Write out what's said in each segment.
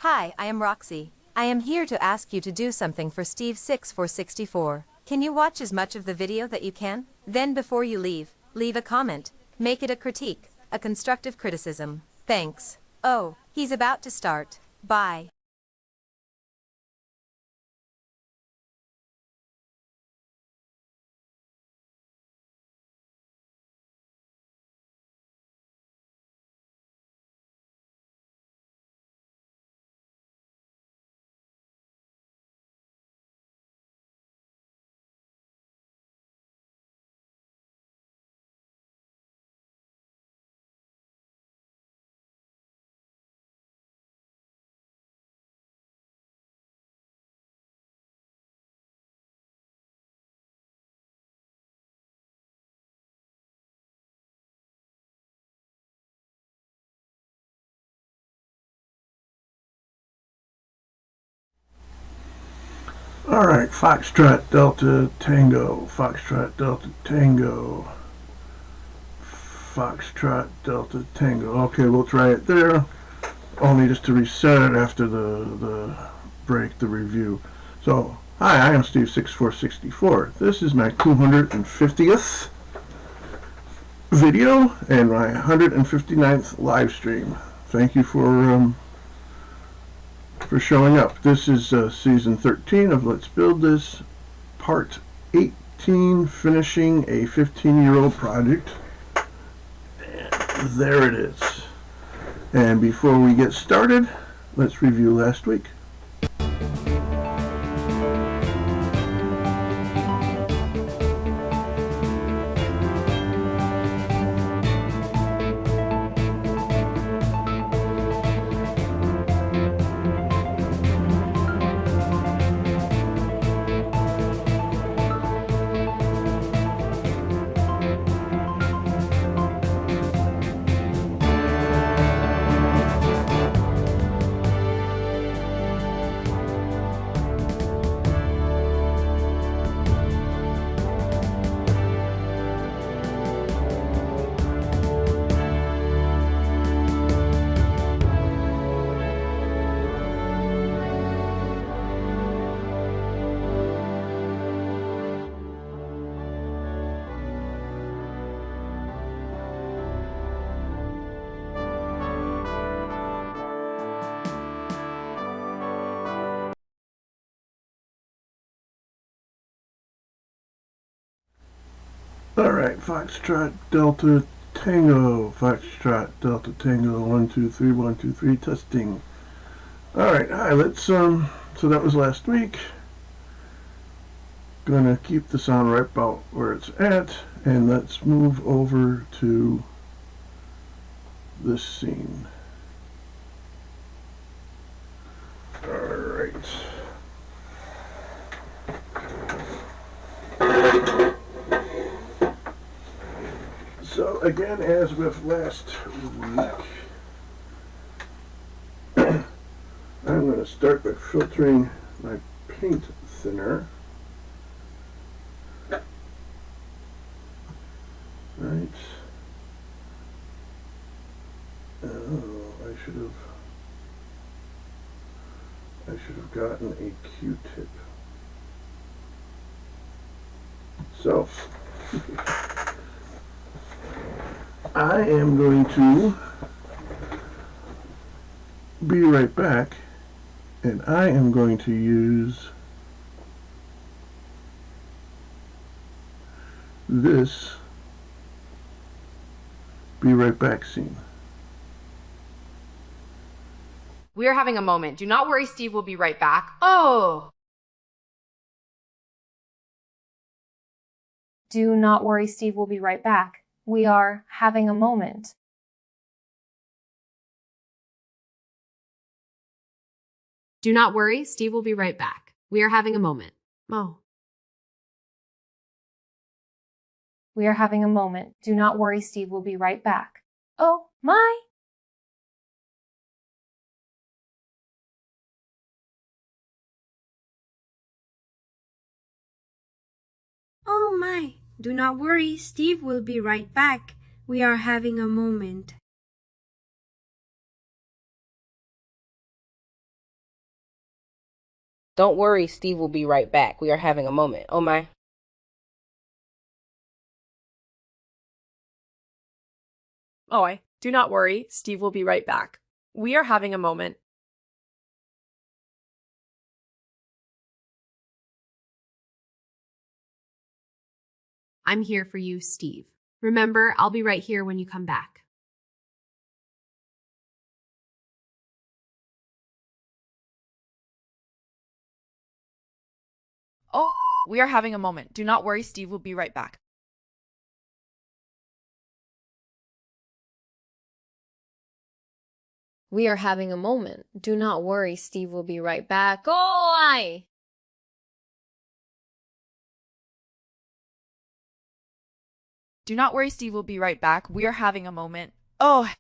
Hi, I am Roxy. I am here to ask you to do something for Steve6464. Can you watch as much of the video that you can? Then before you leave a comment. Make it a critique, a constructive criticism. Thanks. Oh, he's about to start. Bye. All right, Foxtrot Delta Tango, Foxtrot Delta Tango, Foxtrot Delta Tango. Okay, we'll try it there. Only just to reset it after the break, the review. So, hi, I am Steve6464. This is my 250th video and my 159th live stream. Thank you for showing up. This is season 13 of Let's Build This, part 18, finishing a 15-year-old project. And there it is. And before we get started, let's review last week. Alright, Foxtrot Delta Tango, Foxtrot Delta Tango, 1, 2, 3, 1, 2, 3, testing. Alright, hi, let's, so that was last week. Gonna keep the sound right about where it's at, and let's move over to this scene. Alright. So again, as with last week, I'm going to start by filtering my paint thinner. Right. Oh, I should have gotten a Q-tip. So I am going to be right back, and I am going to use this be right back scene. We are having a moment. Do not worry, Steve will be right back. Oh! Do not worry, Steve will be right back. We are having a moment. Do not worry, Steve will be right back. We are having a moment. Oh. We are having a moment. Do not worry, Steve will be right back. Oh, my! Oh my! Do not worry, Steve will be right back. We are having a moment. Don't worry, Steve will be right back. We are having a moment. Oh my. Oh, do not worry. Steve will be right back. We are having a moment. I'm here for you, Steve. Remember, I'll be right here when you come back. Oh, we are having a moment. Do not worry, Steve will be right back. We are having a moment. Do not worry, Steve will be right back. Oh, I. Do not worry, Steve will be right back. We are having a moment. Oh.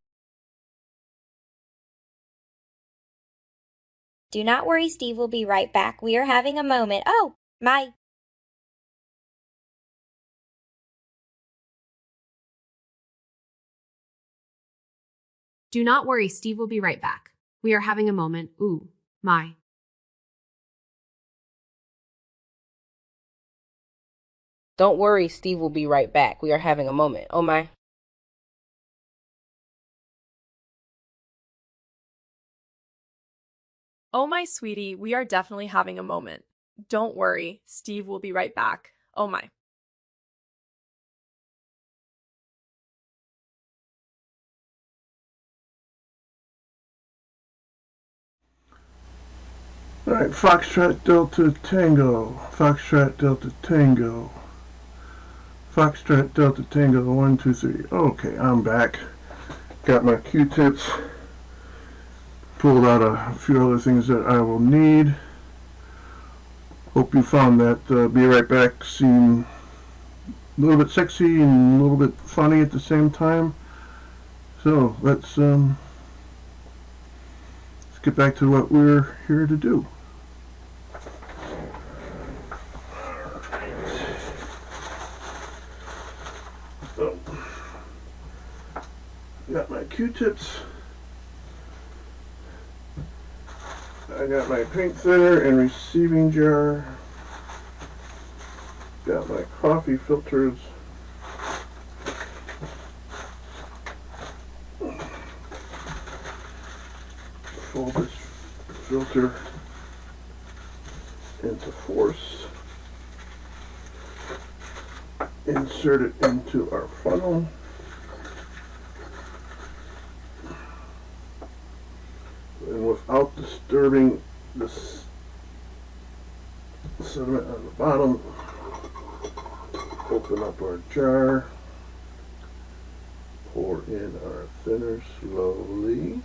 Do not worry, Steve will be right back. We are having a moment. Oh, my. Do not worry, Steve will be right back. We are having a moment. Ooh, my. Don't worry, Steve will be right back. We are having a moment. Oh my. Oh, my sweetie, we are definitely having a moment. Don't worry, Steve will be right back. Oh my. Alright, Foxtrot Delta Tango. Foxtrot Delta Tango. Foxtrot Delta Tango 1, 2, 3. Okay, I'm back. Got my Q-tips. Pulled out a few other things that I will need. Hope you found that Be Right Back scene a little bit sexy and a little bit funny at the same time. So let's get back to what we're here to do. So, got my Q-tips. I got my paint thinner and receiving jar. Got my coffee filters. Fold this filter into force. Insert it into our funnel. And without disturbing this sediment on the bottom, open up our jar, pour in our thinner slowly.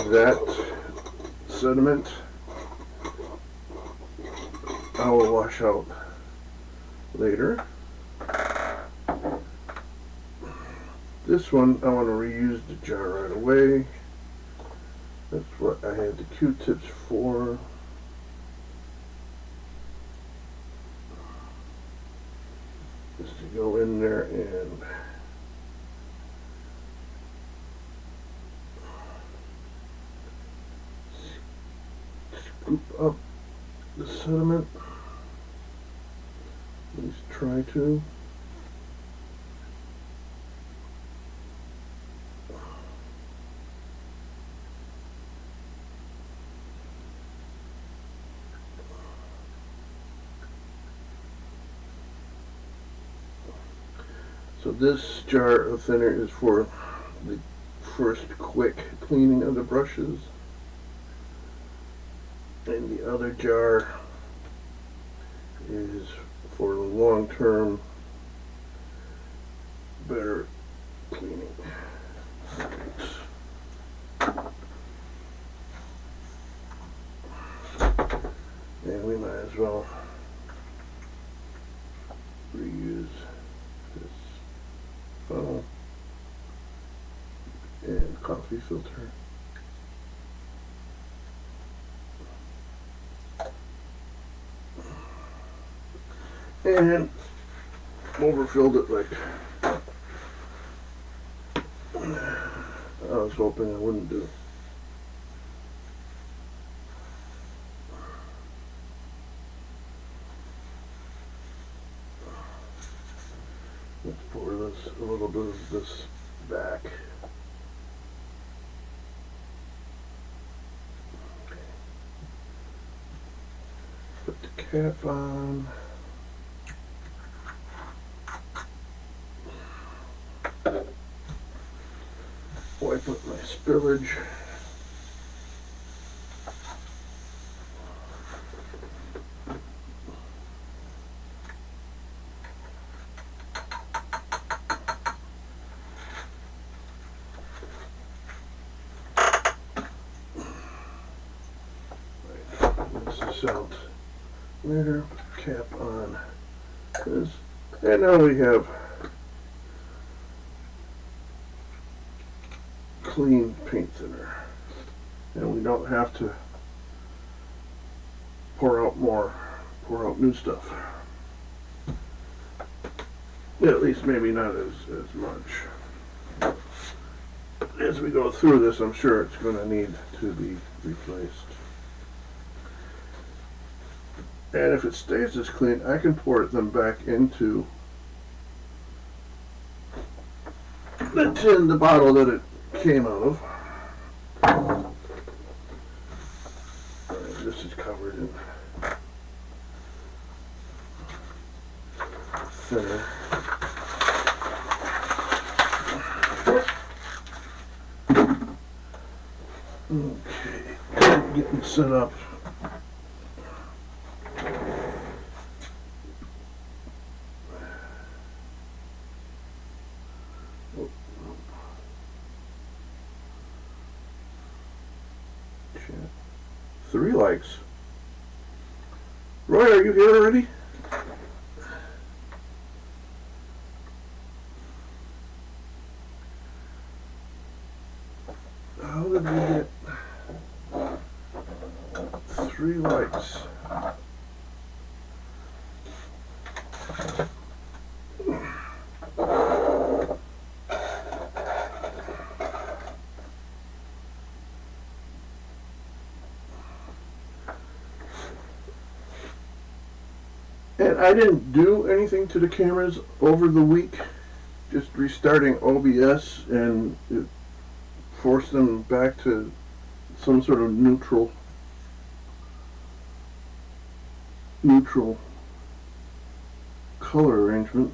That sediment I will wash out later. This one I want to reuse the jar right away. That's what I had the Q-tips for. Just to go in there and scoop up the sediment. At least try to. So this jar of thinner is for the first quick cleaning of the brushes, and the other jar is for the long-term better cleaning. And we might as well reuse this funnel and coffee filter. And overfilled it like was hoping I wouldn't do. Let's pour this, a little bit of this back. Put the cap on. Wipe up my spillage. Rinse this out later. Cap on this, and now we have clean paint thinner, and we don't have to pour out new stuff. At least maybe not as much. As we go through this, I'm sure it's going to need to be replaced. And if it stays this clean, I can pour them back into the tin, the bottle that it came out of. Alright, this is covered in thinner. Okay, getting set up. Chat. 3 likes. Roy, are you here already? How did we get 3 likes? And I didn't do anything to the cameras over the week, just restarting OBS, and it forced them back to some sort of neutral color arrangement.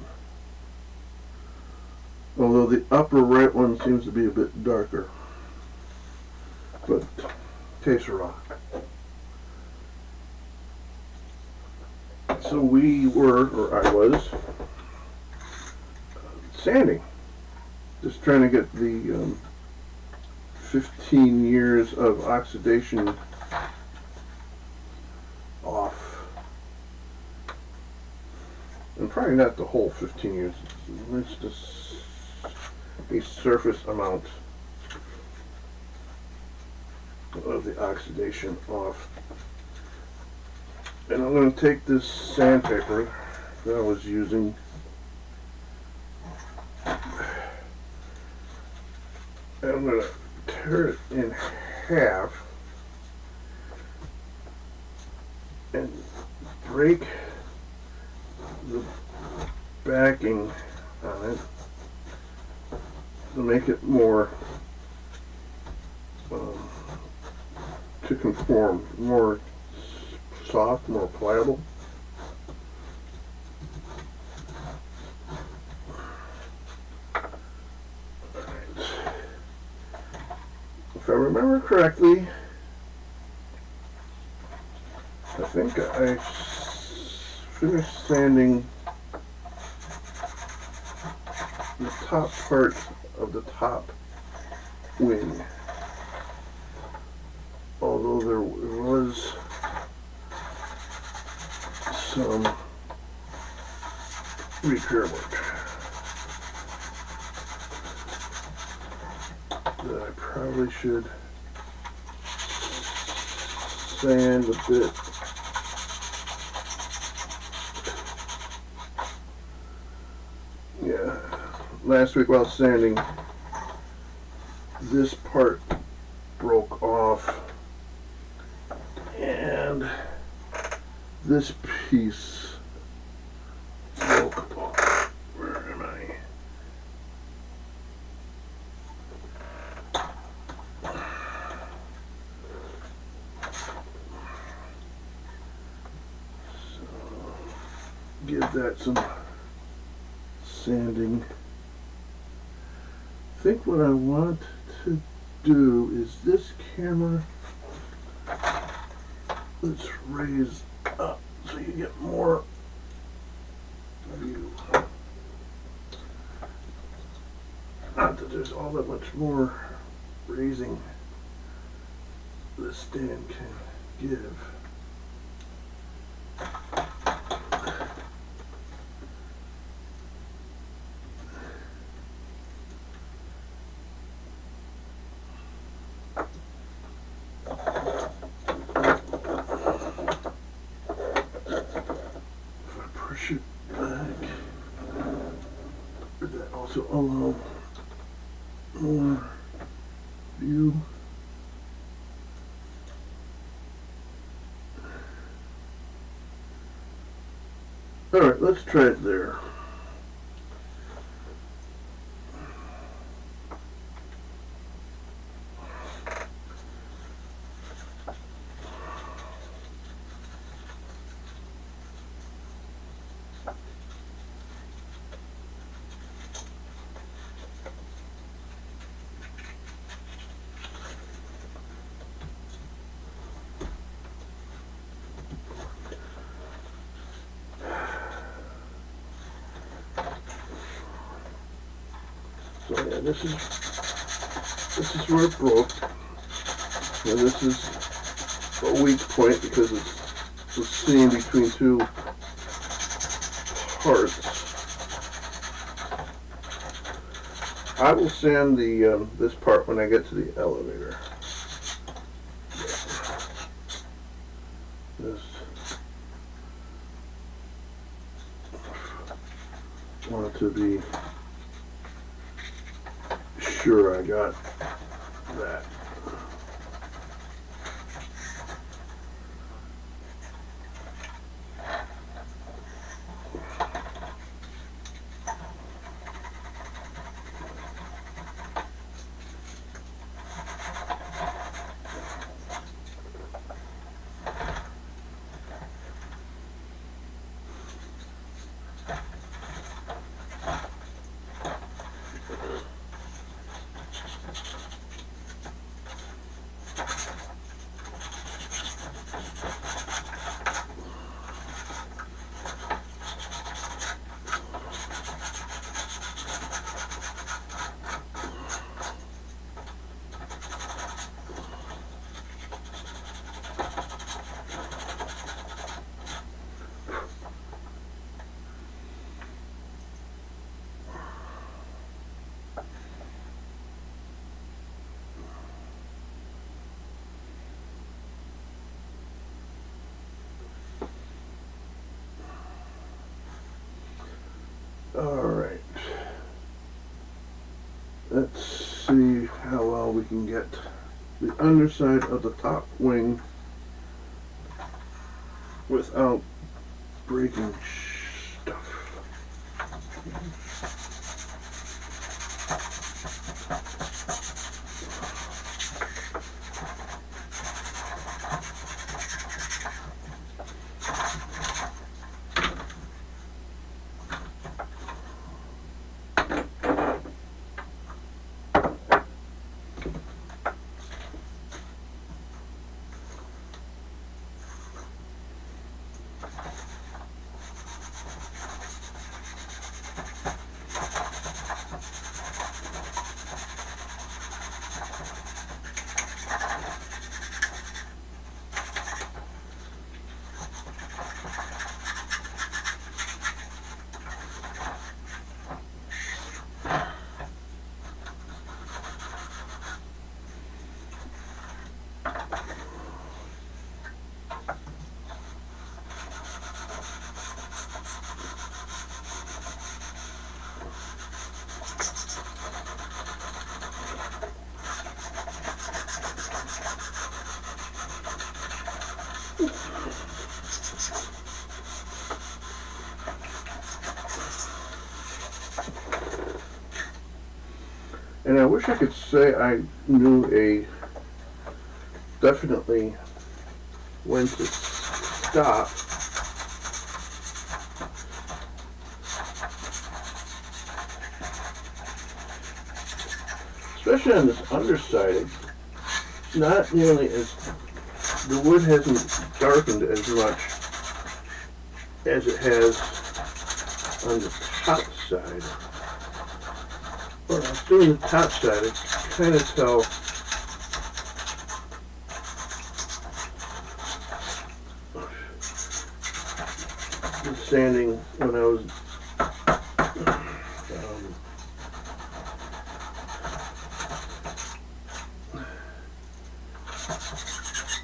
Although the upper right one seems to be a bit darker, but tastes a rock. So we were, or I was, sanding. Just trying to get the 15 years of oxidation off. And probably not the whole 15 years. It's just a surface amount of the oxidation off. And I'm going to take this sandpaper that I was using and I'm going to tear it in half and break the backing on it to make it more to conform, more soft, more pliable. Alright. If I remember correctly, I think I finished sanding the top part of the top wing. Although there was some repair work that I probably should sand a bit. Yeah, last week while sanding this part broke off and this piece broke off. Where am I? So give that some sanding. I think what I want to do is this camera, let's raise up so you get more view. Not that there's all that much more raising this stand can give. To allow more view. All right, let's try it there. So yeah, this is where it broke, and this is a weak point because it's seen between two parts. I will sand the this part when I get to the elevator. Just want it to be sure I got that. Alright, let's see how well we can get the underside of the top wing without breaking stuff. And I wish I could say I knew definitely when to stop. Especially on this underside, it's not nearly as, the wood hasn't darkened as much as it has on the top side. When I was doing the top side, I could kind of tell the sanding when I was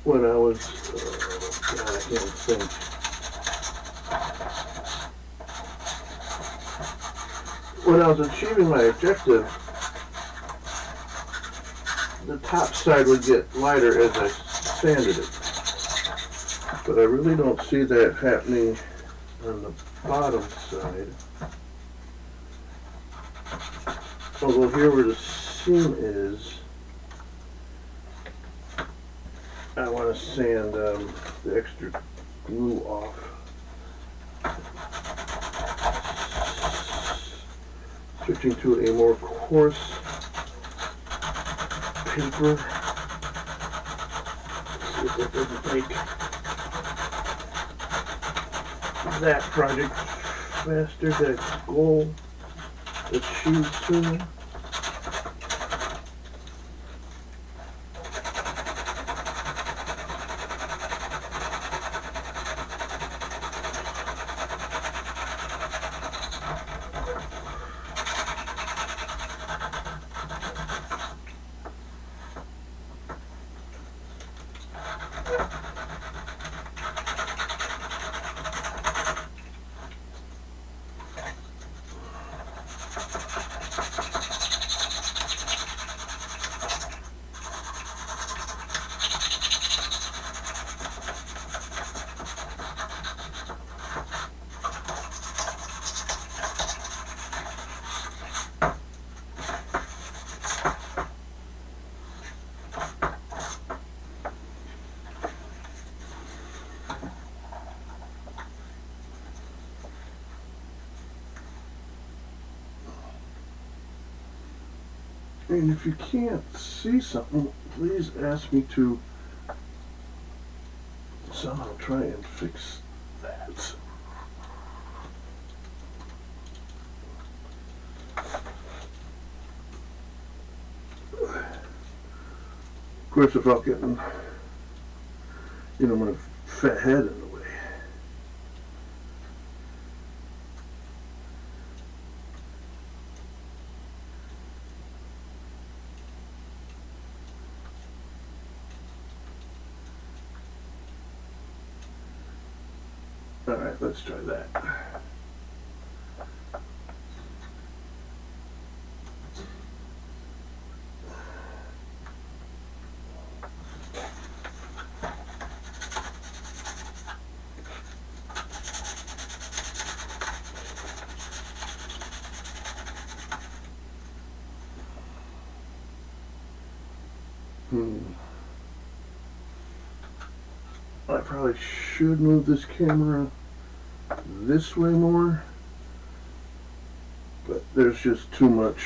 God, I can't think. When I was achieving my objective, the top side would get lighter as I sanded it. But I really don't see that happening on the bottom side. Although here where the seam is, I want to sand the extra glue off. Switching to a more coarse paper. See if that doesn't make that project faster, that goal achieved sooner. And if you can't see something, please ask me to somehow try and fix that. Of course, without getting, my fat head in the way. All right, let's try that. I probably should move this camera this way more, but there's just too much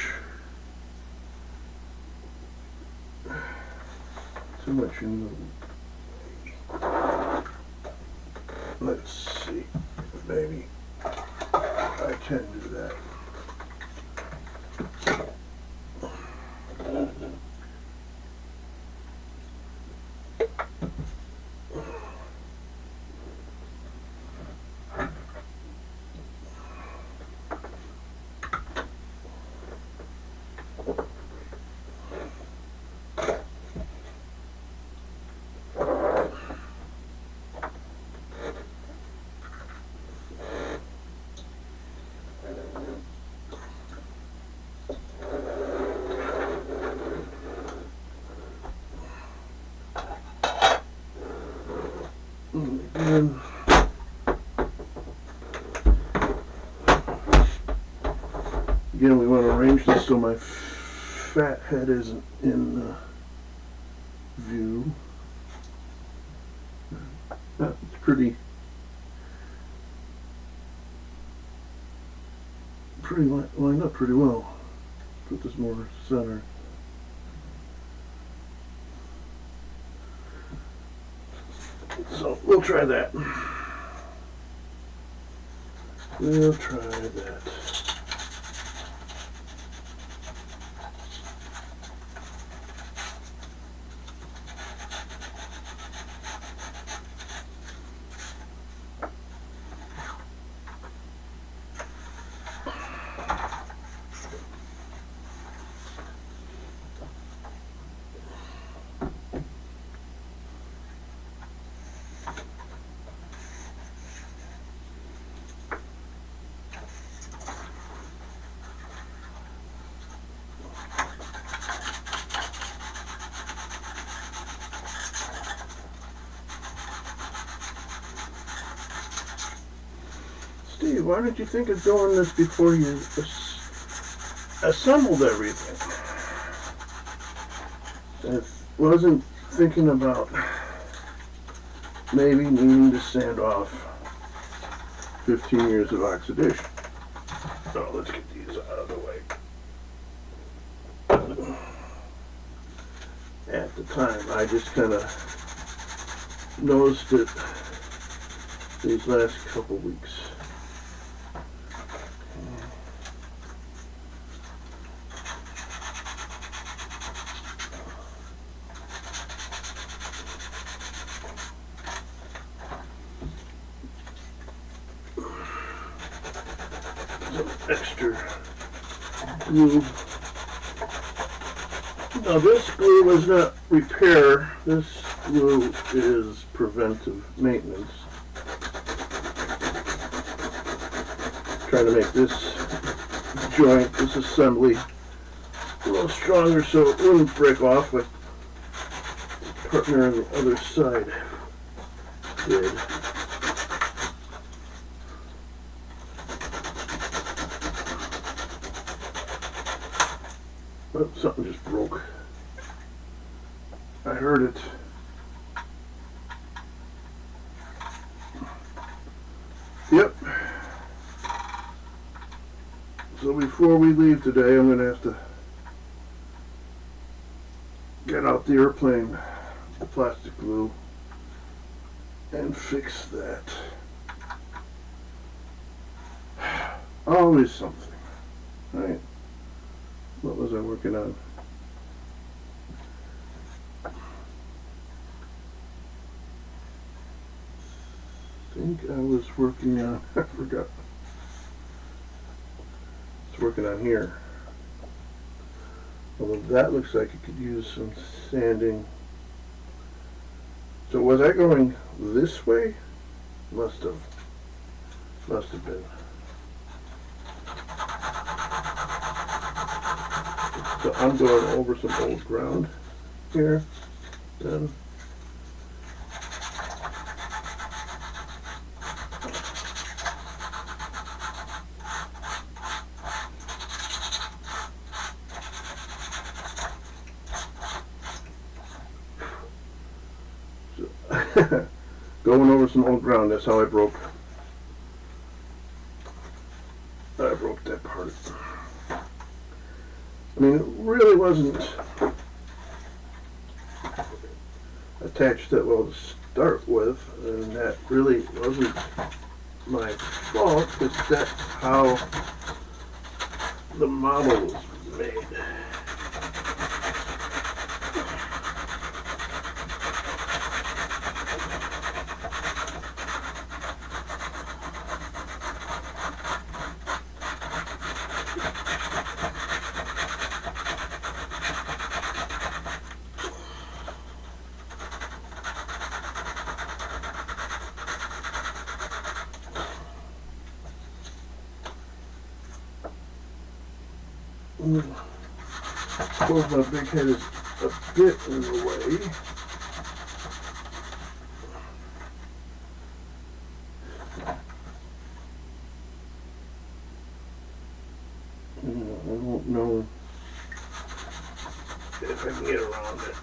in the, let's see, maybe I can do that. Again, we want to arrange this so my fat head isn't in the view. It's pretty lined up pretty well. Put this more center. So we'll try that. We'll try that. Steve, why didn't you think of doing this before you assembled everything? I wasn't thinking about maybe needing to sand off 15 years of oxidation. So let's get these out of the way. At the time, I just kind of noticed it these last couple weeks. Extra glue. Now this glue is not repair, this glue is preventive maintenance. Trying to make this joint, this assembly, a little stronger so it wouldn't break off like the partner on the other side did. Oh, something just broke. I heard it. Yep. So before we leave today, I'm going to have to get out the airplane, the plastic glue, and fix that. Always something, right? What was I working on? I think I was working on, I forgot. It's working on here. Although that looks like it could use some sanding. So was I going this way? Must have been. So I'm going over some old ground here, then. So going over some old ground, that's how I broke that part. I mean, it really wasn't attached that well to start with, and that really wasn't my fault, because that's how the model was made. Suppose my big head is a bit in the way. I don't know If I can get around it.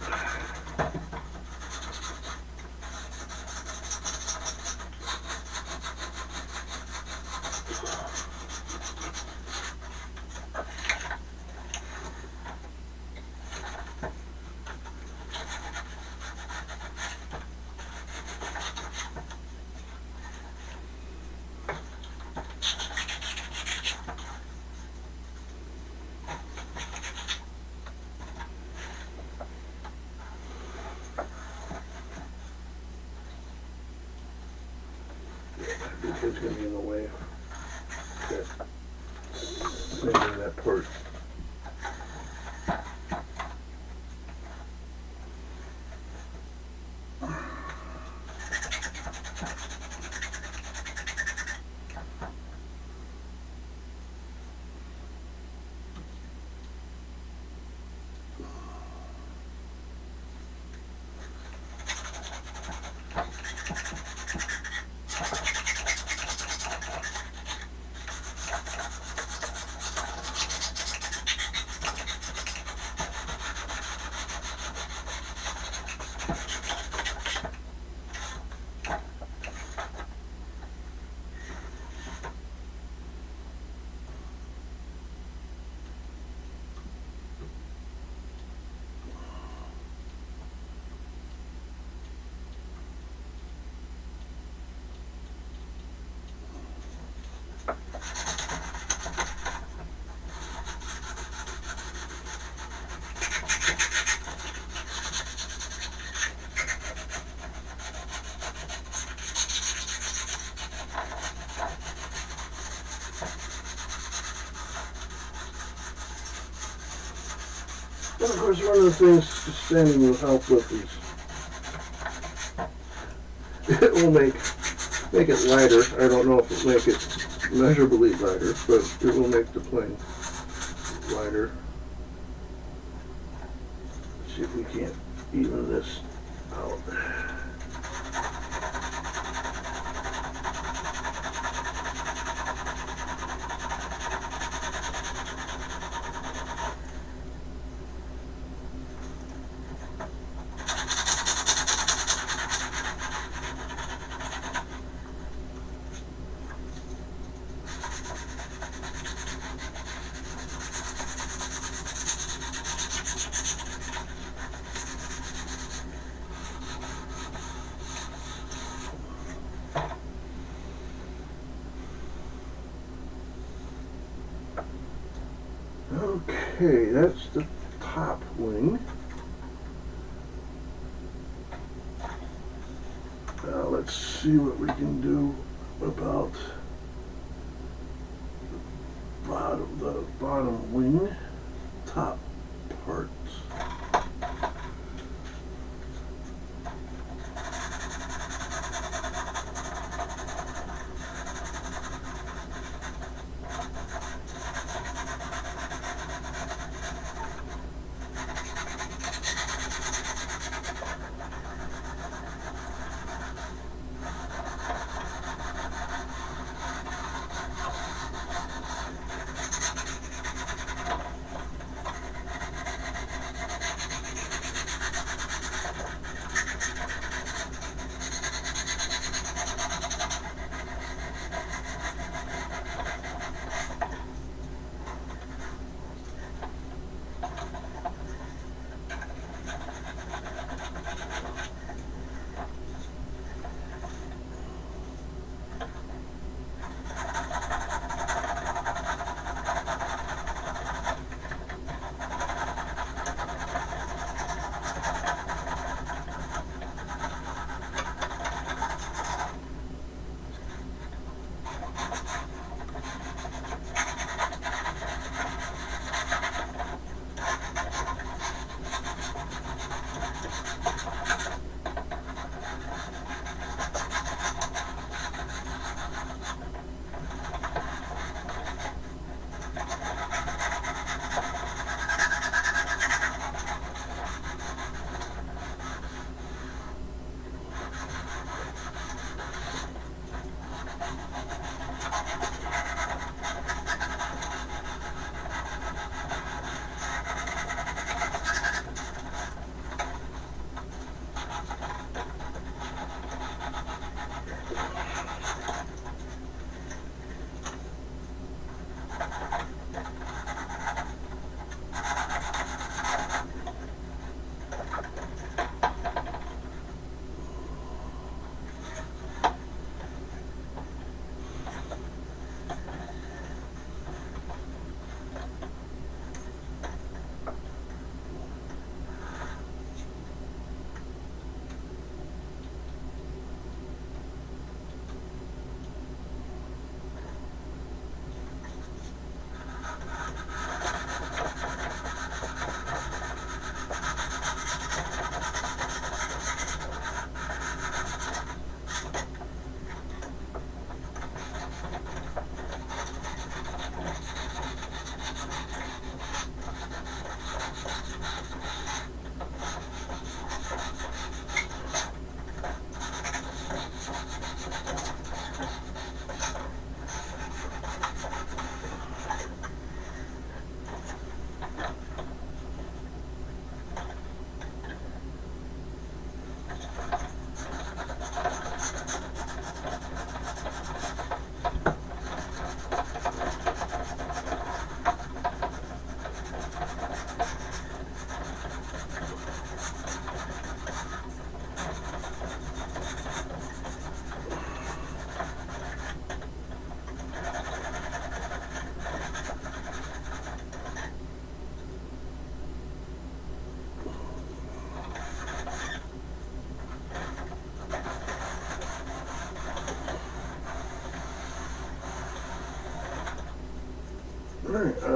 It's going to be in the way of that, sending that part. And of course, one of the things standing will help with these. It will make it lighter. I don't know if it'll make it measurably lighter, but it will make the plane lighter. Let's see if we can't even this out. Okay, that's the top wing. Now let's see what we can do about the bottom wing, top parts.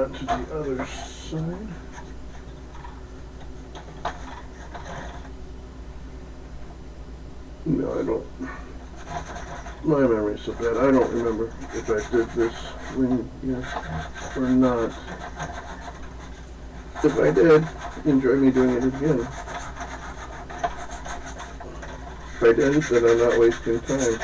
on to the other side. No, I don't. My memory's so bad. I don't remember if I did this wing yet or not. If I did, enjoy me doing it again. If I didn't, then I'm not wasting time.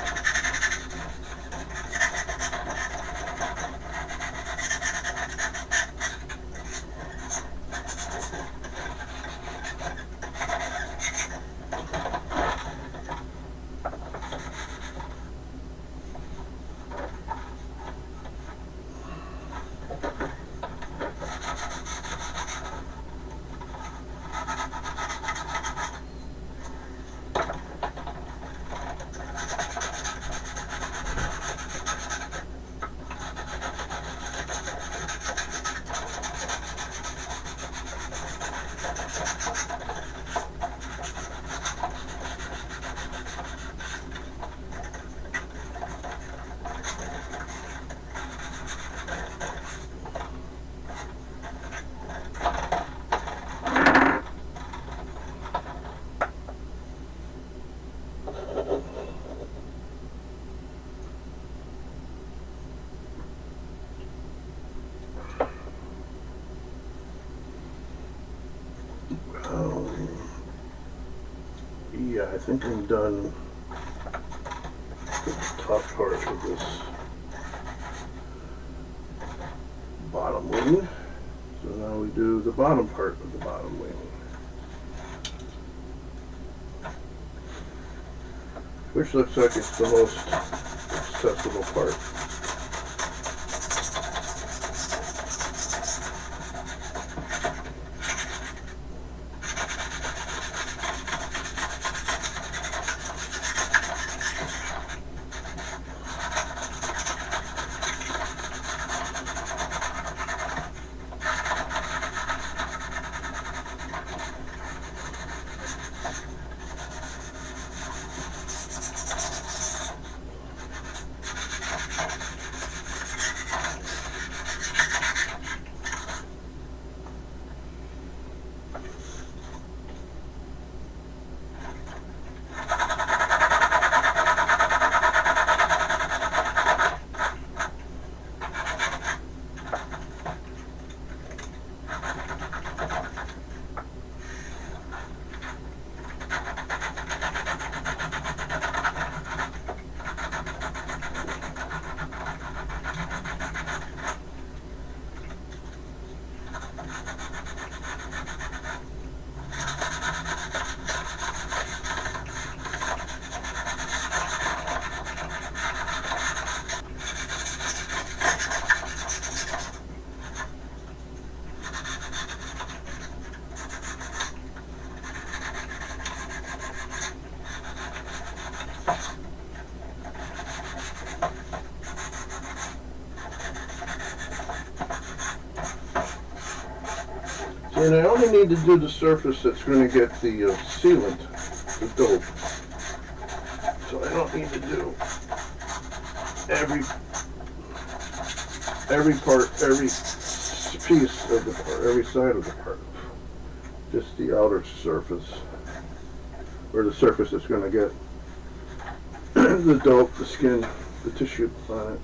Yeah, I think I'm done with the top part of this bottom wing. So now we do the bottom part of the bottom wing, which looks like it's the most accessible part. And I only need to do the surface that's going to get the sealant, the dope. So I don't need to do every part, every piece of the part, every side of the part. Just the outer surface, or the surface that's going to get the dope, the skin, the tissue on it.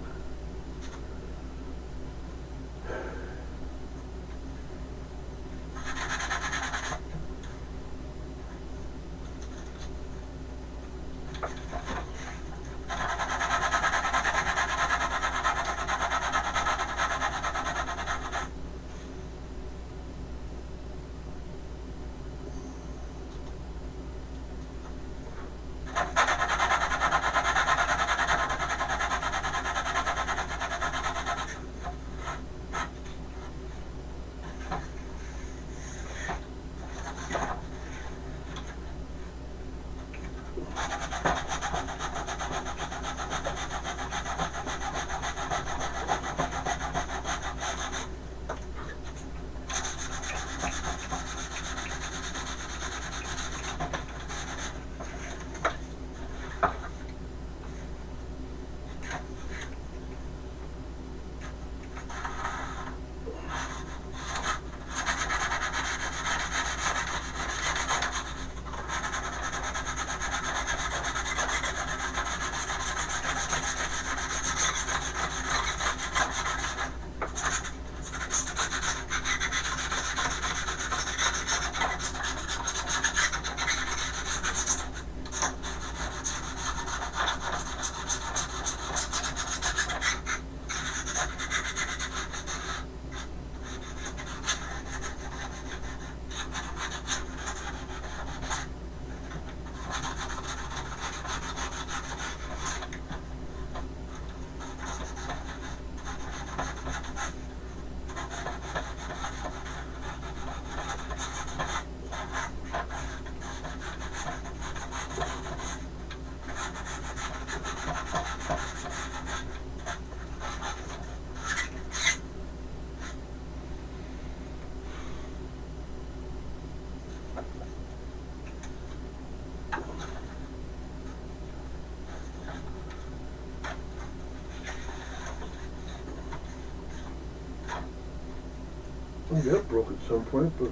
got broke at some point, but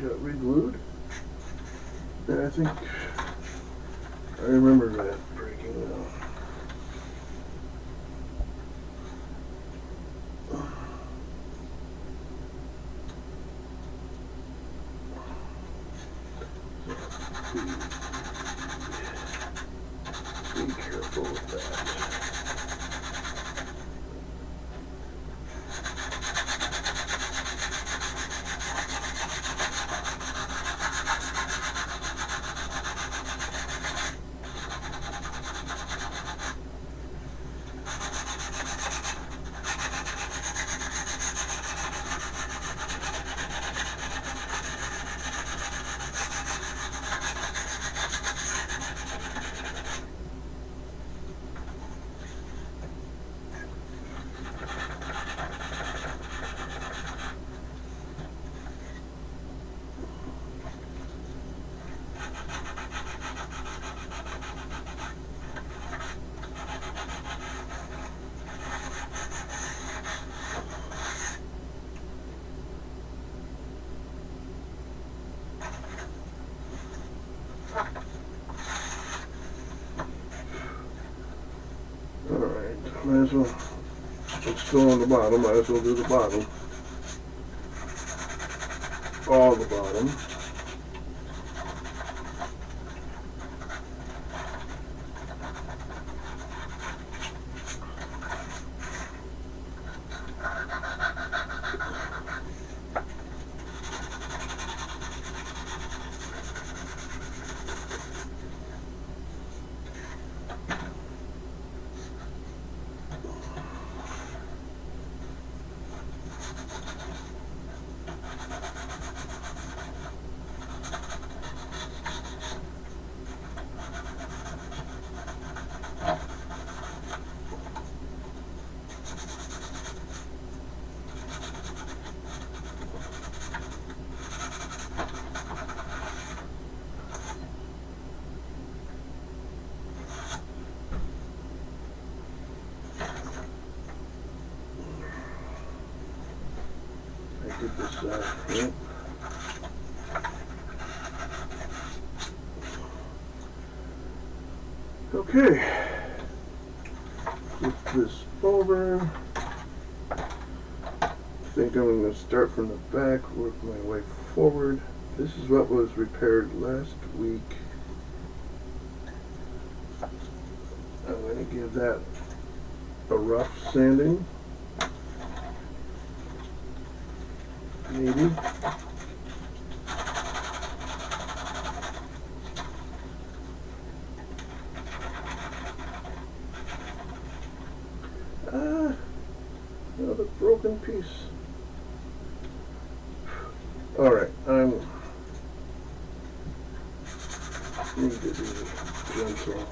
got re-glued. And I think I remember that breaking now. Be careful with that. Alright, might as well, it's still on the bottom, might as well do the bottom. All the bottom. Get this yep. Okay, flip this over. I think I'm going to start from the back, work my way forward. This is what was repaired last week. I'm going to give that a rough sanding. Maybe. Another broken piece. Alright, need to be gentle.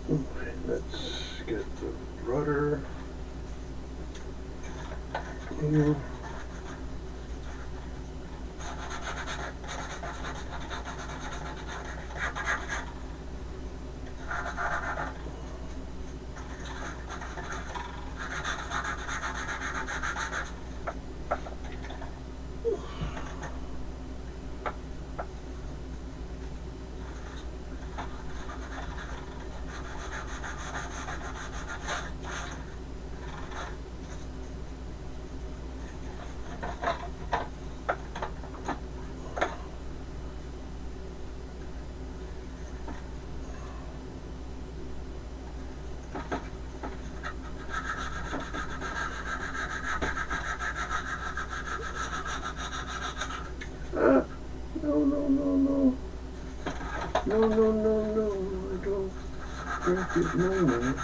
Okay, let's get the rudder here. No, no, no, no. No, no, no, no. I don't drink it no more.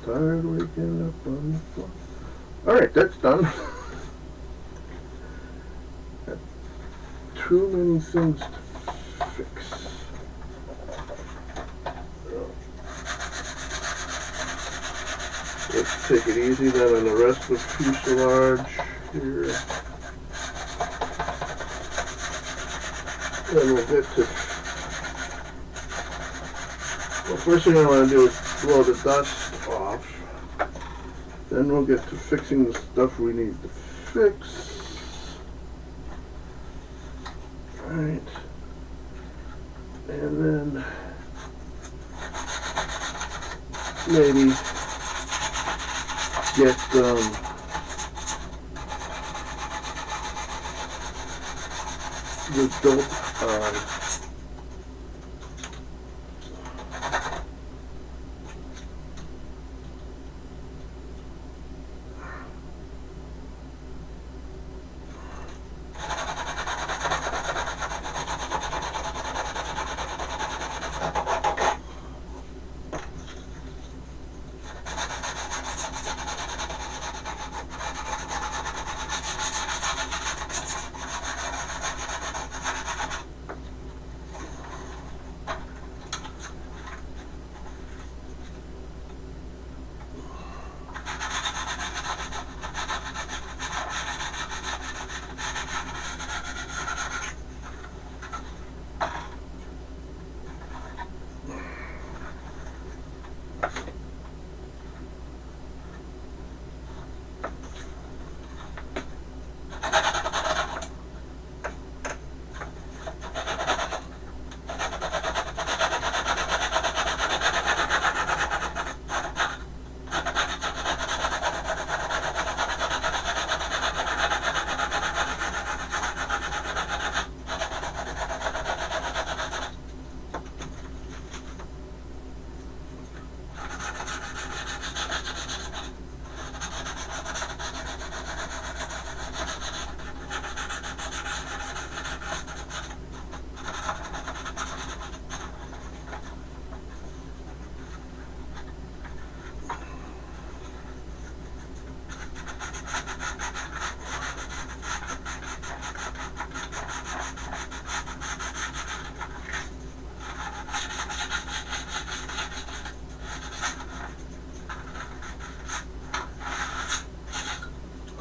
Tired waking up on the floor. Alright, that's done. Got too many things to fix. Let's take it easy then on the rest of the fuselage here. Then we'll get to... Well, first thing I want to do is blow the dust off. Then we'll get to fixing the stuff we need to fix. Alright. And then... maybe... get the dope on.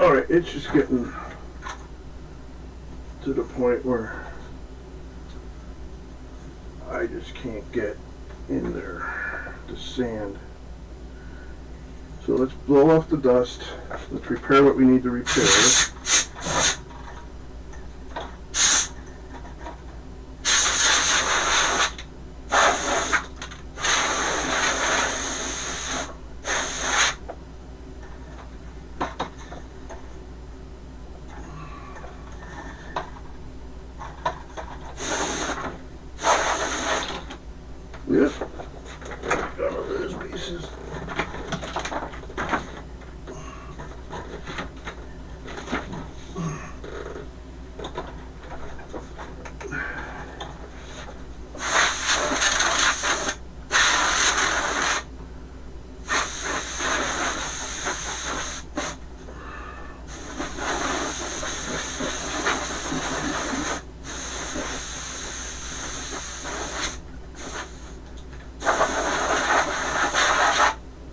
Alright, it's just getting to the point where I just can't get in there, the sand. So let's blow off the dust. Let's repair what we need to repair. Yep, got all those pieces.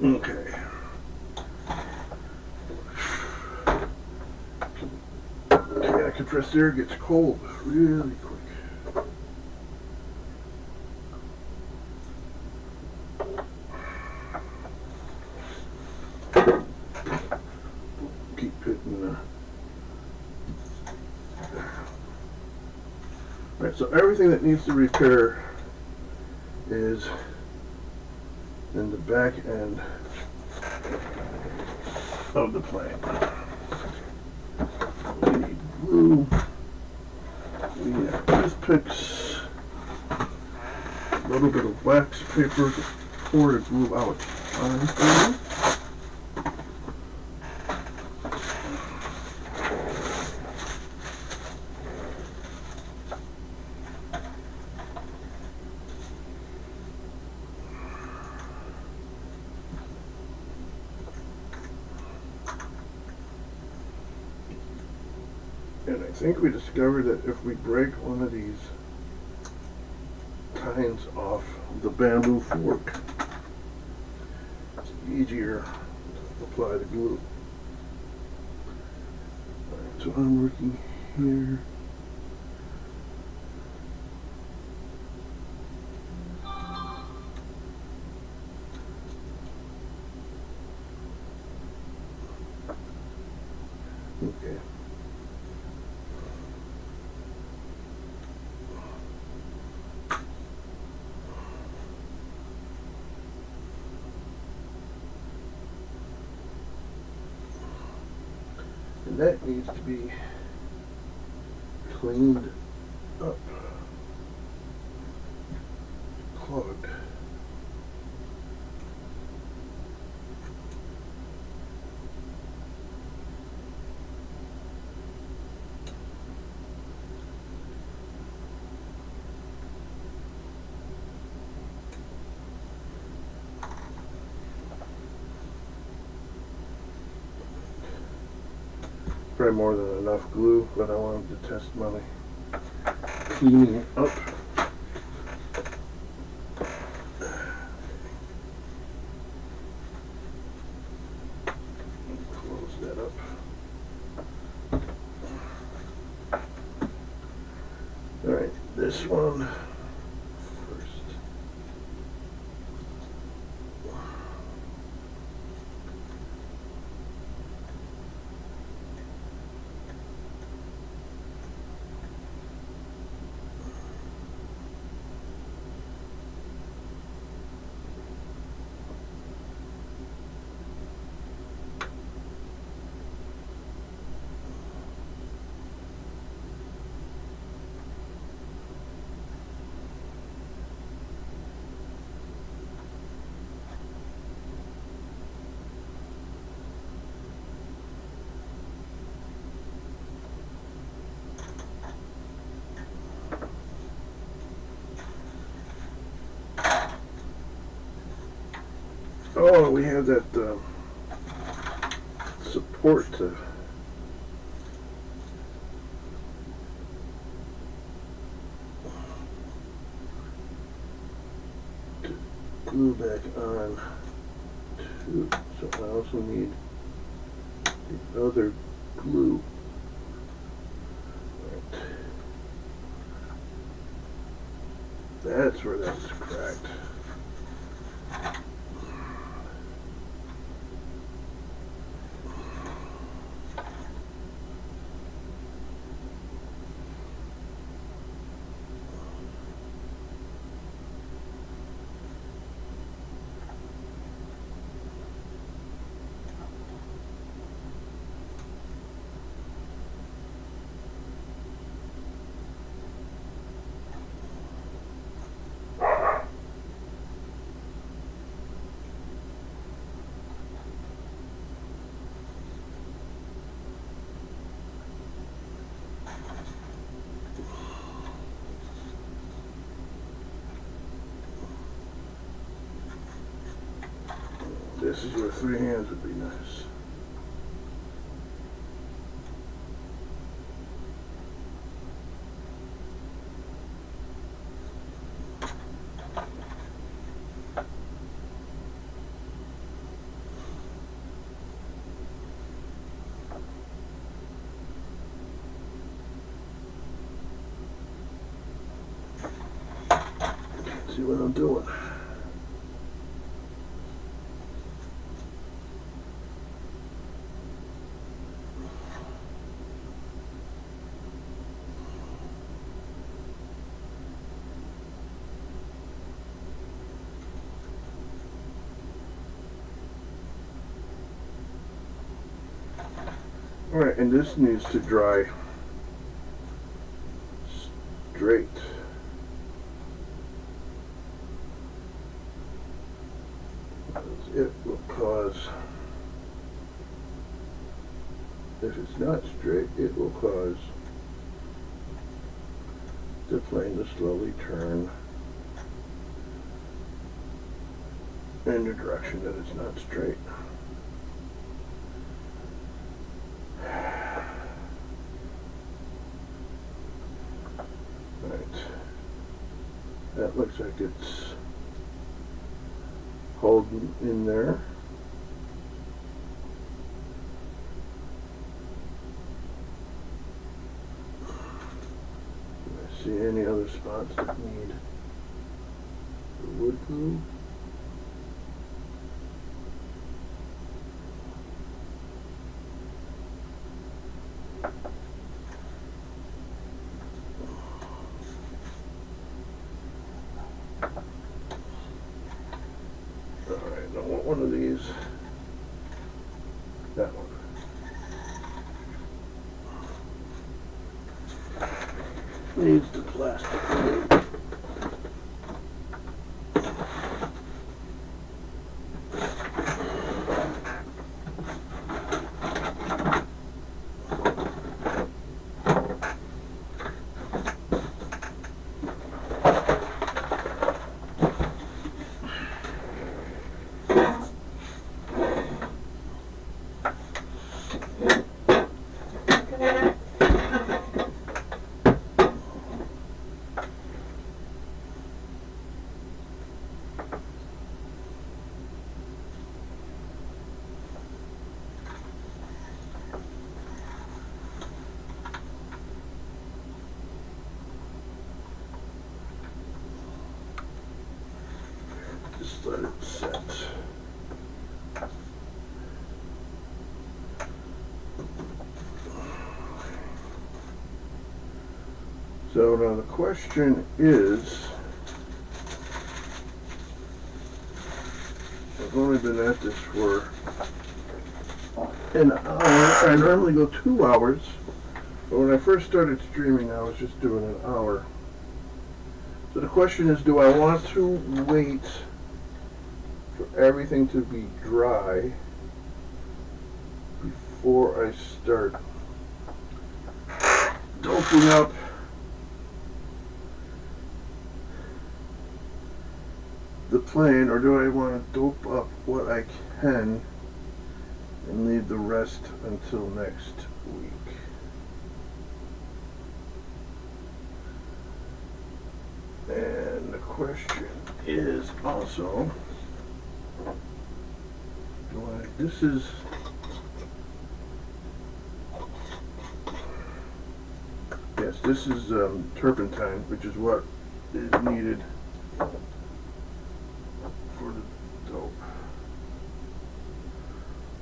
Okay. Okay, that compressed air gets cold really quick. Keep hitting the... Alright, so everything that needs to repair is in the back end of the plane. We need glue, we have toothpicks, a little bit of wax paper to pour the glue out. And I think we discovered that if we break one of these tines off the bamboo fork, it's easier to apply the glue. Alright, so I'm working here. Okay. And that needs to be cleaned up, clogged. Probably more than enough glue, but I wanted to test my cleaning it up. Close that up. Alright, this one first. Oh, we have that support to glue back on too. So I also need the other glue. Right. That's where that's cracked. This is where 3 hands would be nice. See what I'm doing. Alright, and this needs to dry straight. It will cause, if it's not straight, it will cause the plane to slowly turn in the direction that it's not straight. That looks like it's holding in there. Do I see any other spots that need the wood glue? Alright, I want one of these. That one. Needs the plastic. Just let it set. So now the question is, I've only been at this for an hour. I normally go 2 hours, but when I first started streaming I was just doing an hour. So the question is, do I want to wait for everything to be dry before I start doping up the plane, or do I want to dope up what I can and leave the rest until next week? And the question is also, this is turpentine, which is what is needed for the dope.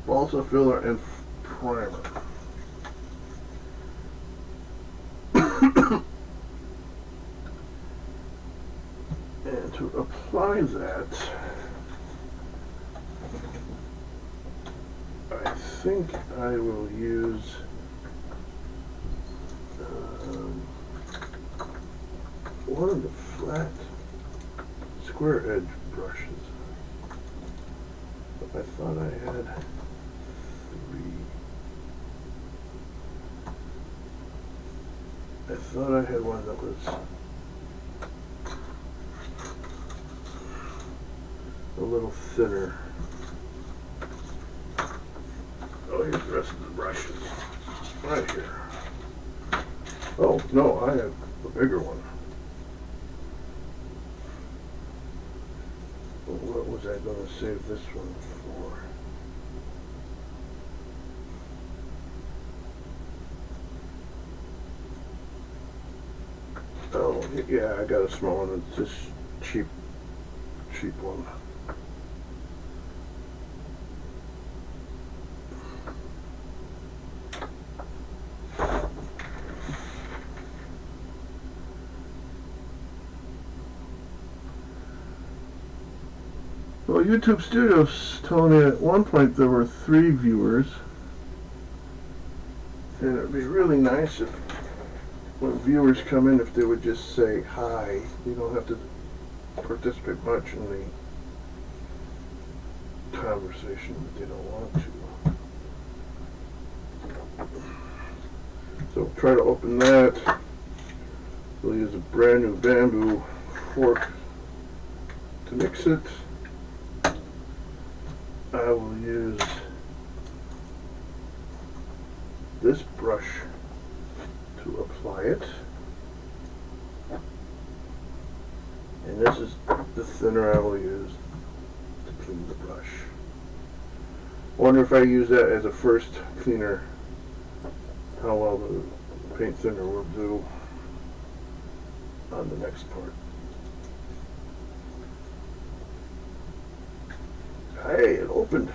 Balsa filler and primer. And to apply that, I think I will use one of the flat square edge brushes. But I thought I had 3. I thought I had one that was a little thinner. Oh, here's the rest of the brushes. Right here. Oh, no, I have a bigger one. Well, what was I going to save this one for? Oh, yeah, I got a small one. It's this cheap one. Well, YouTube Studios told me at one point there were 3 viewers, and it'd be really nice if when viewers come in, if they would just say hi. You don't have to participate much in the conversation if they don't want to. So try to open that. We'll use a brand new bamboo fork to mix it. I will use this brush to apply it, and thinner I will use to clean the brush. Wonder if I use that as a first cleaner, how well the paint thinner will do on the next part. Hey, it opened.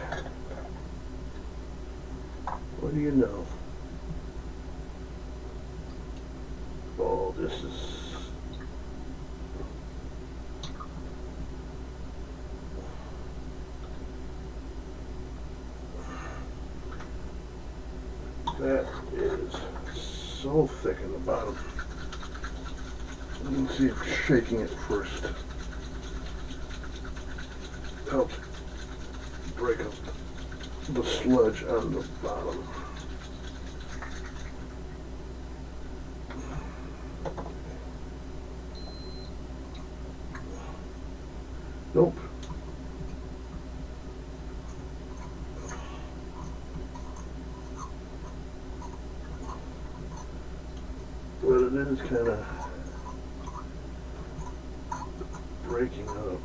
What do you know? Oh, this is... That is so thick in the bottom. Let me see if shaking it first helps break up the sludge on the bottom. Nope. But it is kind of breaking up.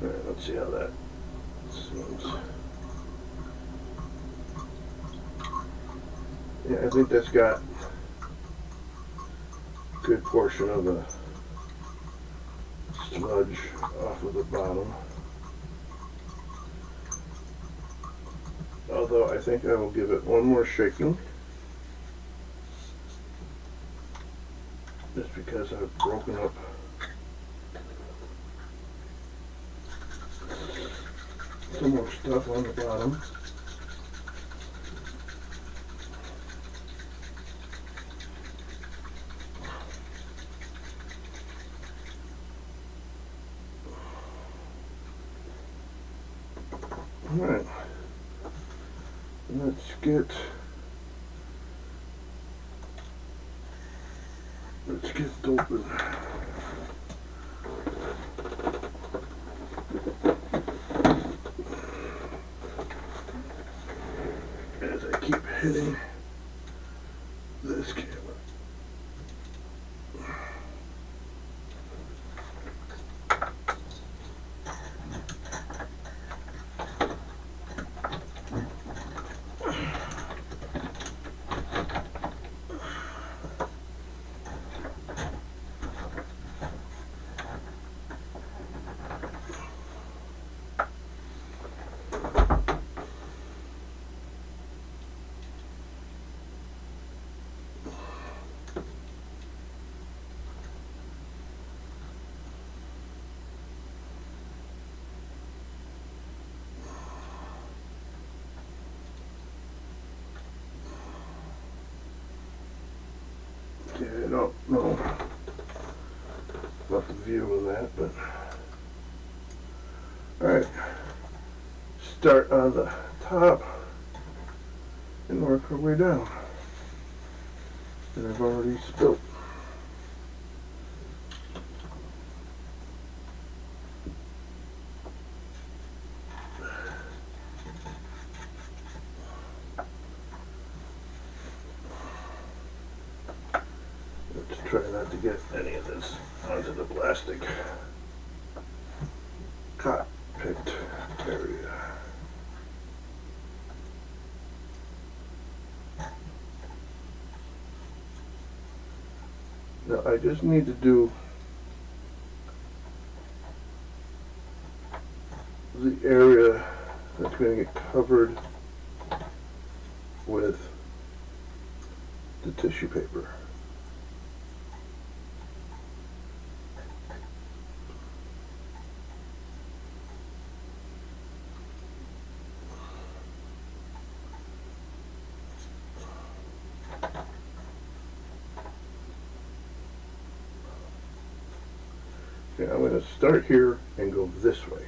Alright, let's see how that seems. Yeah, I think that's got a good portion of the sludge off of the bottom. Although I think I will give it one more shaking. Just because I've broken up some more stuff on the bottom. Alright, let's get open. As I keep hitting this camera. Yeah, I don't know about the view of that, but alright, start on the top and work our way down. And I've already spilt. Try not to get any of this onto the plastic cockpit area. Now I just need to do the area that's going to get covered with the tissue paper. Okay, I'm going to start here and go this way.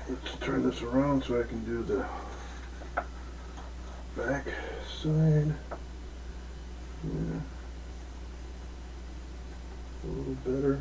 Let's turn this around so I can do the back side. Yeah. A little better.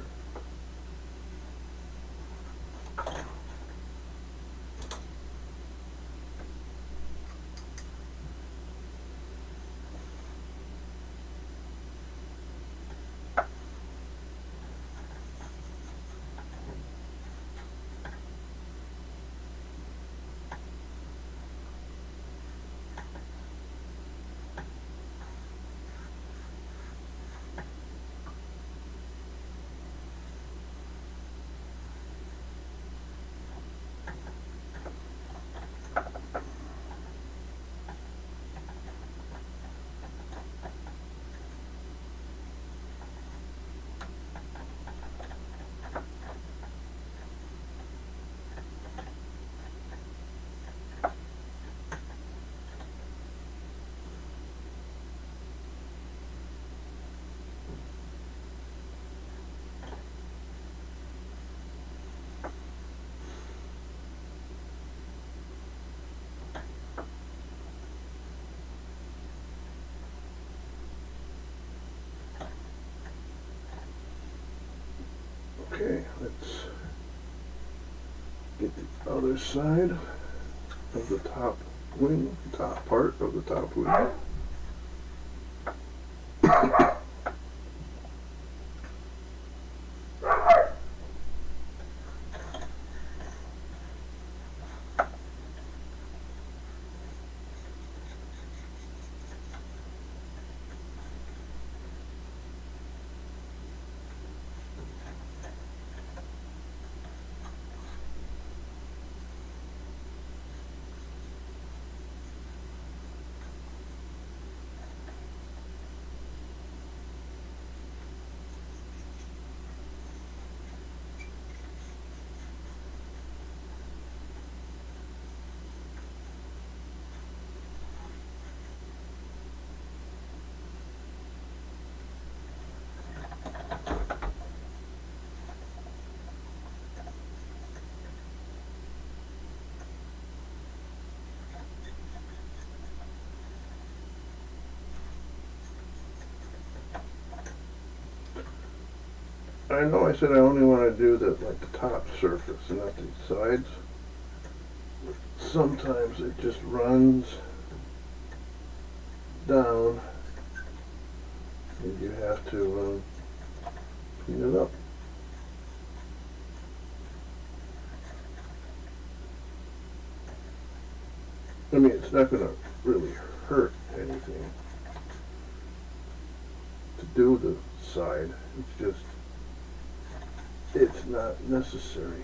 Okay, let's get the other side of the top wing, top part of the top wing. I know I said I only want to do the top surface and not the sides. Sometimes it just runs down and you have to clean it up. I mean, it's not going to really hurt anything to do the side. It's just, it's not necessary.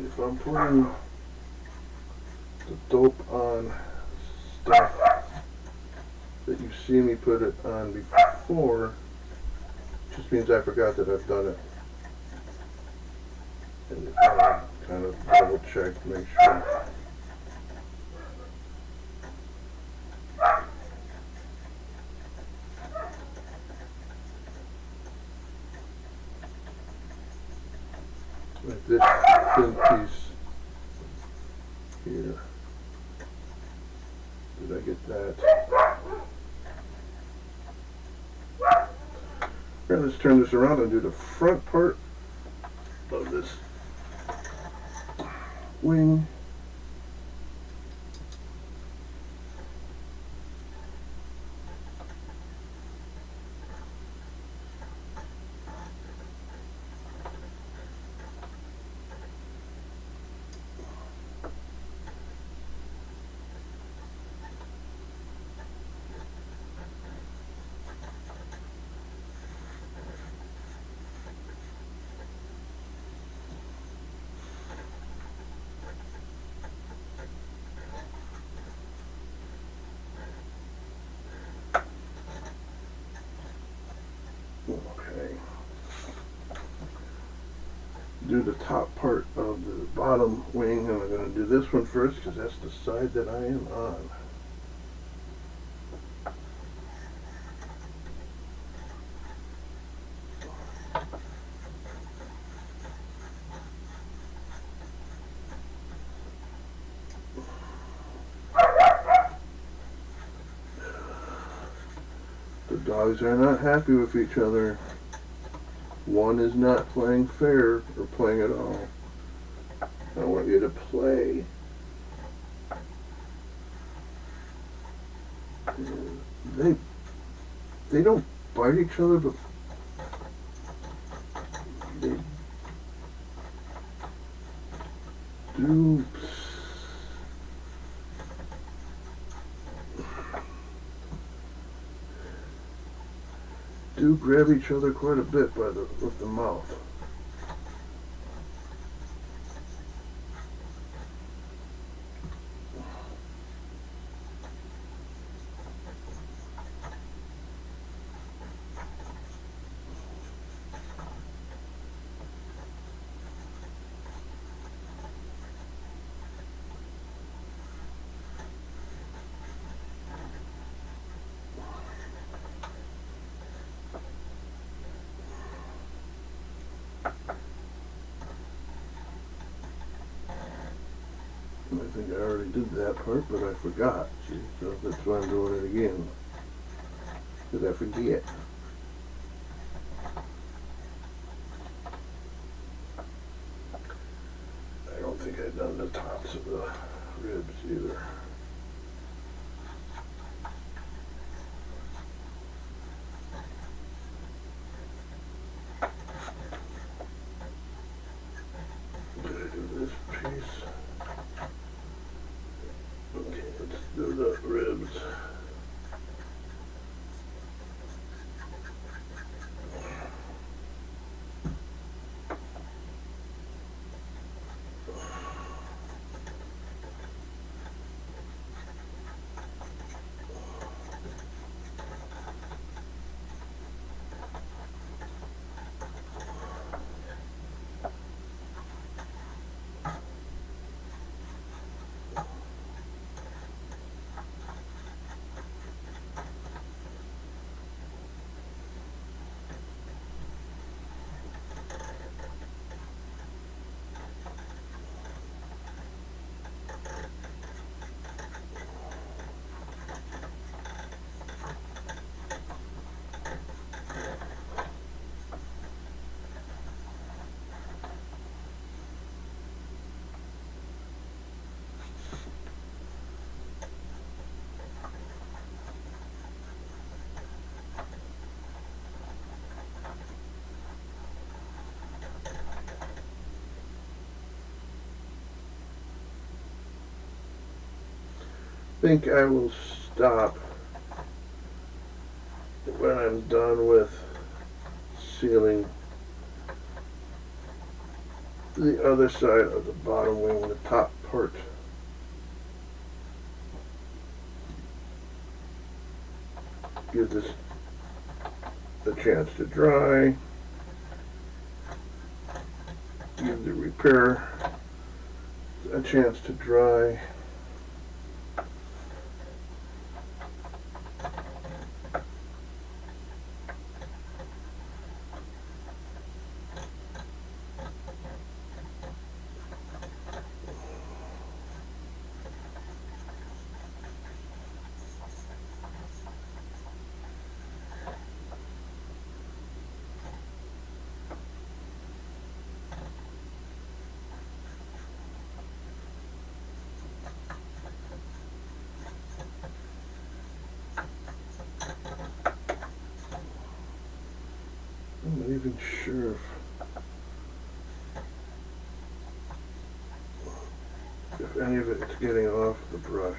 If I'm putting the dope on stuff that you see me put it on before, just means I forgot that I've done it. And kind of double check to make sure. Like this thin piece here. Did I get that? Okay, let's turn this around and do the front part of this wing. Okay. Do the top part of the bottom wing, and I'm going to do this one first because that's the side that I am on. The dogs are not happy with each other. One is not playing fair or playing at all. I want you to play. They don't bite each other, but they do grab each other quite a bit with the mouth. I think I already did that part, but I forgot. See, so that's why I'm doing it again. Did I forget? I don't think I've done the tops of the ribs either. Did I do this piece? Okay, let's do the ribs. I think I will stop when I'm done with sealing the other side of the bottom wing, the top part. Give this a chance to dry. Give the repair a chance to dry. I'm not even sure if any of it's getting off the brush.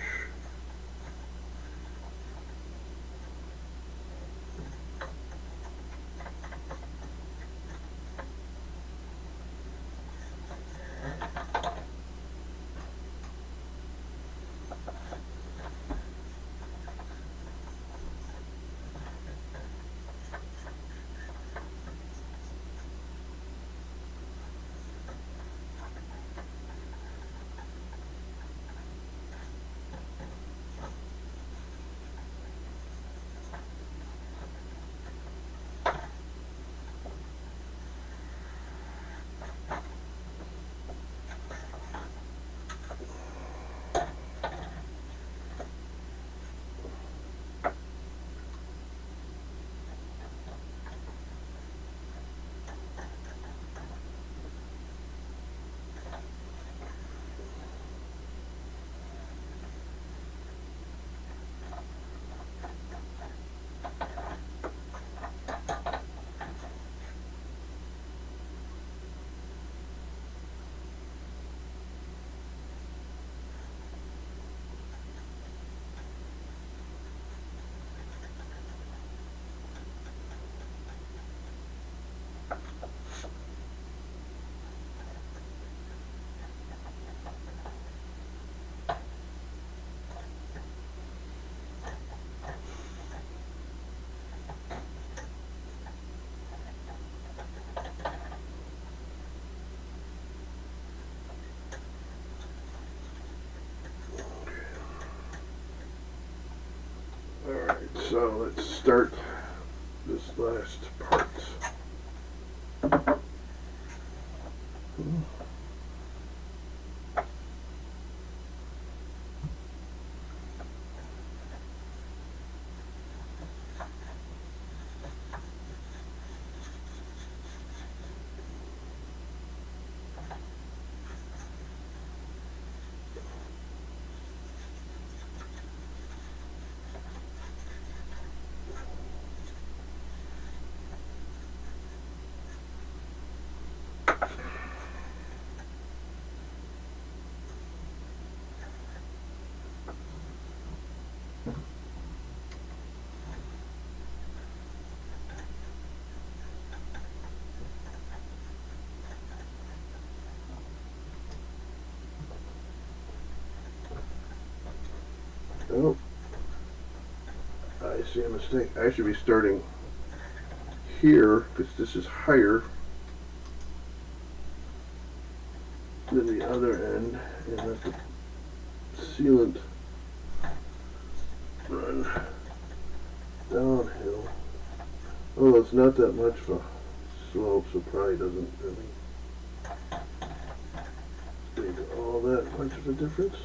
So let's start this last part. Oh, I see a mistake. I should be starting here because this is higher than the other end, and let the sealant run downhill. Oh, it's not that much of a slope, so probably doesn't really make all that much of a difference.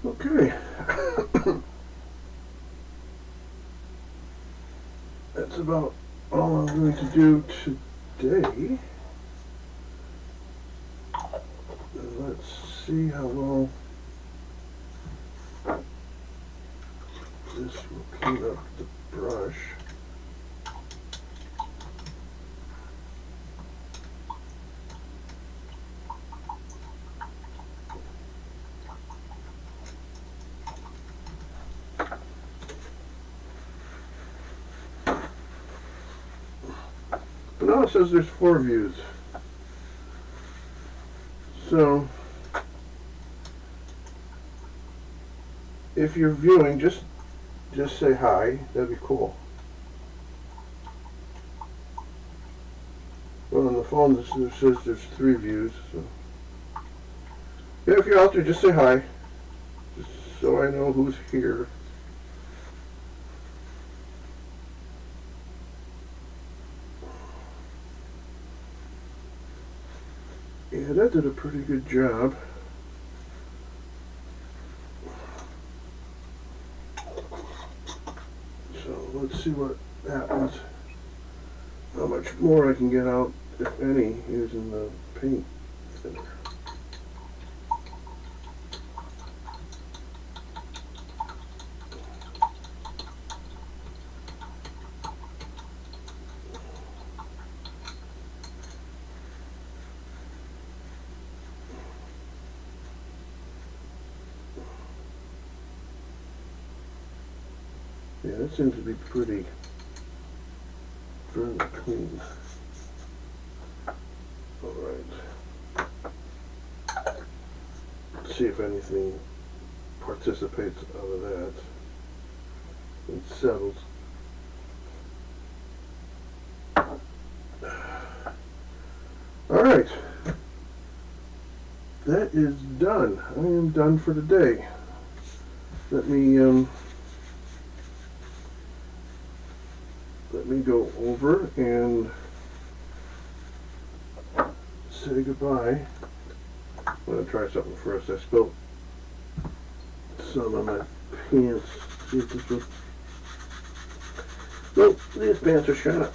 Okay. That's about all I'm going to do today. Let's see how well this will clean up the brush. But now it says there's 4 views. So if you're viewing, just say hi. That'd be cool. Well, on the phone it says there's 3 views. So yeah, if you're out there, just say hi, just so I know who's here. Yeah, that did a pretty good job. So let's see what happens. How much more I can get out, if any, using the paint thinner. Yeah, that seems to be pretty fairly clean. Alright. Let's see if anything participates out of that. It settles. Alright. That is done. I am done for today. Let me go over and say goodbye. I'm going to try something first. I spilled some of my pants. See if this was... Nope, these pants are shot.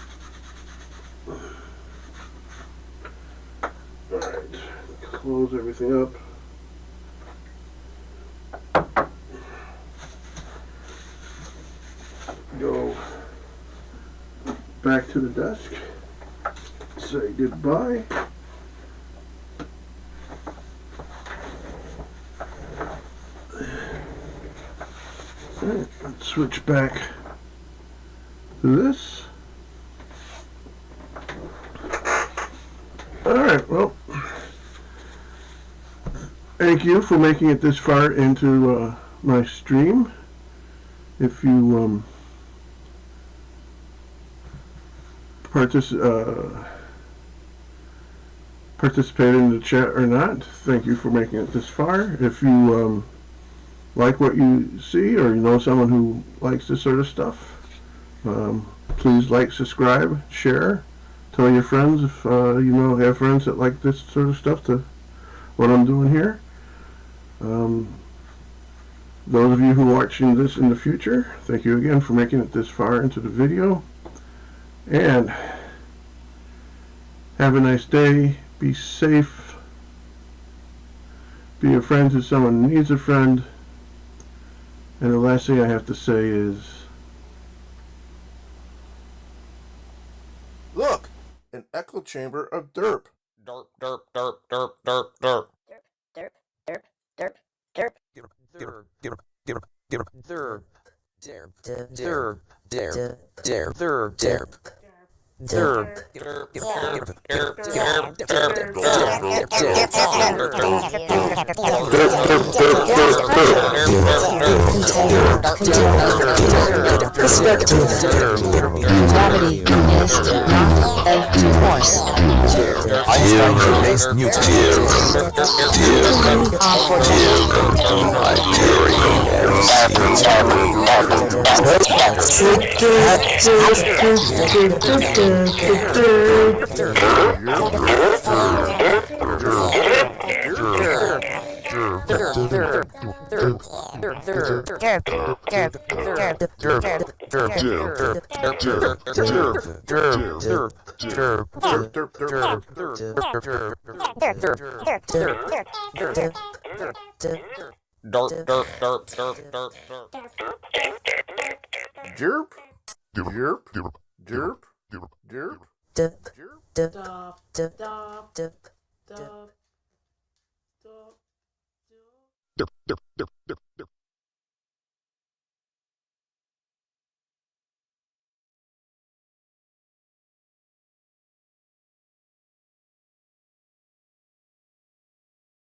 Alright, close everything up. Go back to the desk, say goodbye, and let's switch back to this. Alright, well, thank you for making it this far into my stream. If you participated in the chat or not, thank you for making it this far. If you like what you see, or you know someone who likes this sort of stuff, please like, subscribe, share, tell your friends if you have friends that like this sort of stuff, to what I'm doing here. Those of you who are watching this in the future, thank you again for making it this far into the video. And have a nice day. Be safe. Be a friend to someone who needs a friend. And the last thing I have to say is, look, an echo chamber of derp. Derp, derp, derp, derp, derp, derp. Derp, derp, derp, derp. Derp, derp, derp, derp, derp. Derp, derp, derp, derp, derp, derp. Derp, derp, derp, derp, derp, Gravity is not a force. Einstein based Newton. Jerp. Jerp. Jerp. Jerp.